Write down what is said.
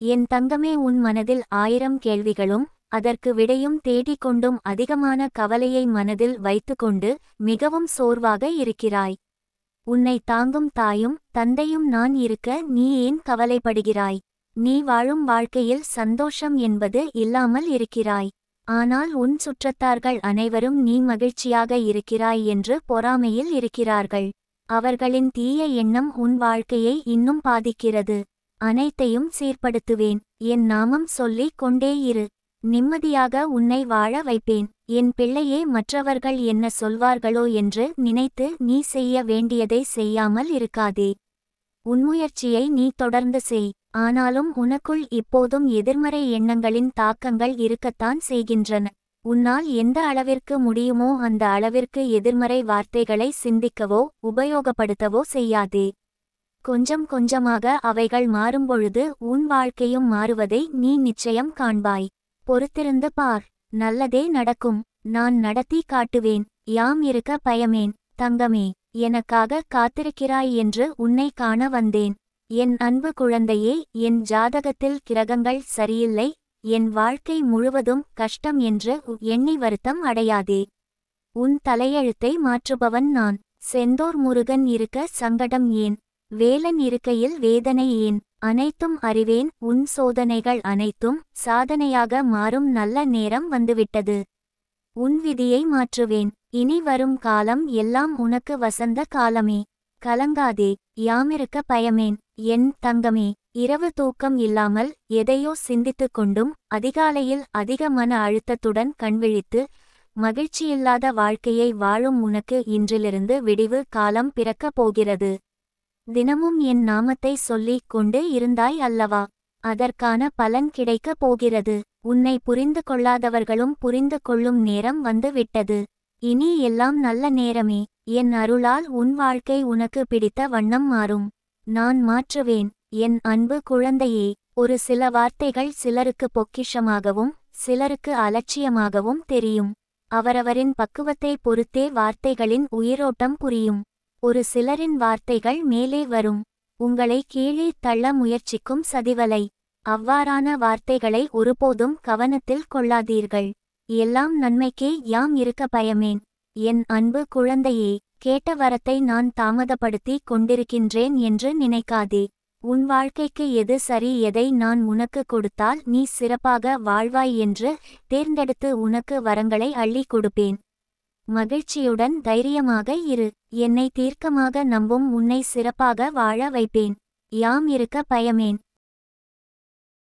என் தங்கமே, உன் மனதில் 1000 கேள்விகளும் அதற்கு விடையும் தேடிக்கொண்டும் அதிகமான கவலையை மனதில் வைத்துக்கொண்டு மிகவும் சோர்வாக இருக்கிறாய். உன்னை தாங்கும் தாயும் தந்தையும் நான் இருக்க நீ ஏன் கவலைப்படுகிறாய்? நீ வாழும் வாழ்க்கையில் சந்தோஷம் என்பது இல்லாமல் இருக்கிறாய். ஆனால் உன் சுற்றத்தார்கள் அனைவரும் நீ மகிழ்ச்சியாக இருக்கிறாய் என்று பொறாமையில் இருக்கிறார்கள். அவர்களின் தீய எண்ணம் உன் வாழ்க்கையை இன்னும் பாதிக்கிறது. அனைத்தையும் சீர்படுத்துவேன். என் நாமம் சொல்லிக் கொண்டே இரு. நிம்மதியாக உன்னை வாழ வைப்பேன். என் பிள்ளையே, மற்றவர்கள் என்ன சொல்வார்களோ என்று நினைத்து நீ செய்ய வேண்டியதை செய்யாமல் இருக்காதே. உன் முயற்சியை நீ தொடர்ந்து செய். ஆனாலும் உனக்குள் இப்போதும் எதிர்மறை எண்ணங்களின் தாக்கங்கள் இருக்கத்தான் செய்கின்றன. உன்னால் எந்த அளவிற்கு முடியுமோ அந்த அளவிற்கு எதிர்மறை வார்த்தைகளை சிந்திக்கவோ உபயோகப்படுத்தவோ செய்யாதே. கொஞ்சம் கொஞ்சமாக அவைகள் மாறும்பொழுது உன் வாழ்க்கையும் மாறுவதை நீ நிச்சயம் காண்பாய். பொறுத்திருந்து பார், நல்லதே நடக்கும். நான் நடத்தி காட்டுவேன். யாம் இருக்க பயமேன். தங்கமே, எனக்காக காத்திருக்கிறாய் என்று உன்னை காண வந்தேன். என் அன்பு குழந்தையே, என் ஜாதகத்தில் கிரகங்கள் சரியில்லை, என் வாழ்க்கை முழுவதும் கஷ்டம் என்று எண்ணி வருத்தம் அடையாதே. உன் தலையெழுத்தை மாற்றுபவன் நான். செந்தூர் முருகன் இருக்க சங்கடம் ஏன்? வேலன் இருக்கையில் வேதனை ஏன்? அனைத்தும் அறிவேன். உன் சோதனைகள் அனைத்தும் சாதனையாக மாறும் நல்ல நேரம் வந்துவிட்டது. உன் விதியை மாற்றுவேன். இனி வரும் காலம் எல்லாம் உனக்கு வசந்த காலமே. கலங்காதே, யாமிருக்க பயமேன். என் தங்கமே, இரவு தூக்கம் இல்லாமல் எதையோ சிந்தித்துக் கொண்டும் அதிகாலையில் அதிக மன அழுத்தத்துடன் கண்விழித்து மகிழ்ச்சியில்லாத வாழ்க்கையை வாழும் உனக்கு இன்றிலிருந்து விடிவு காலம் பிறக்கப் போகிறது. தினமும் என் நாமத்தை சொல்லிக் கொண்டு இருந்தாய் அல்லவா? அதற்கான பலன் கிடைக்கப் போகிறது. உன்னை புரிந்து கொள்ளாதவர்களும் புரிந்து கொள்ளும் நேரம் வந்து விட்டது. இனி எல்லாம் நல்ல நேரமே. என் அருளால் உன் வாழ்க்கை உனக்கு பிடித்த வண்ணம் மாறும். நான் மாற்றுவேன். என் அன்பு குழந்தையே, ஒரு சில வார்த்தைகள் சிலருக்கு பொக்கிஷமாகவும் சிலருக்கு அலட்சியமாகவும் தெரியும். அவரவரின் பக்குவத்தை பொறுத்தே வார்த்தைகளின் உயிரோட்டம் புரியும். ஒரு சிலரின் வார்த்தைகள் மேலே வரும், உங்களை கீழே தள்ள முயற்சிக்கும் சதிவலை. அவ்வாறான வார்த்தைகளை ஒருபோதும் கவனத்தில் கொள்ளாதீர்கள். எல்லாம் நன்மைக்கே யாம் இருக்க பயமேன். என் அன்பு குழந்தையே, கேட்ட வரத்தை நான் தாமதப்படுத்தி கொண்டிருக்கின்றேன் என்று நினைக்காதே. உன் வாழ்க்கைக்கு எது சரி, எதை நான் உனக்கு கொடுத்தால் நீ சிறப்பாக வாழ்வாய் என்று தேர்ந்தெடுத்து உனக்கு வரங்களை அள்ளி கொடுப்பேன். மகிழ்ச்சியுடன் தைரியமாக இரு. என்னை தீர்க்கமாக நம்பும் உன்னை சிறப்பாக வாழ வைப்பேன். யாம் இருக்க பயமேன்.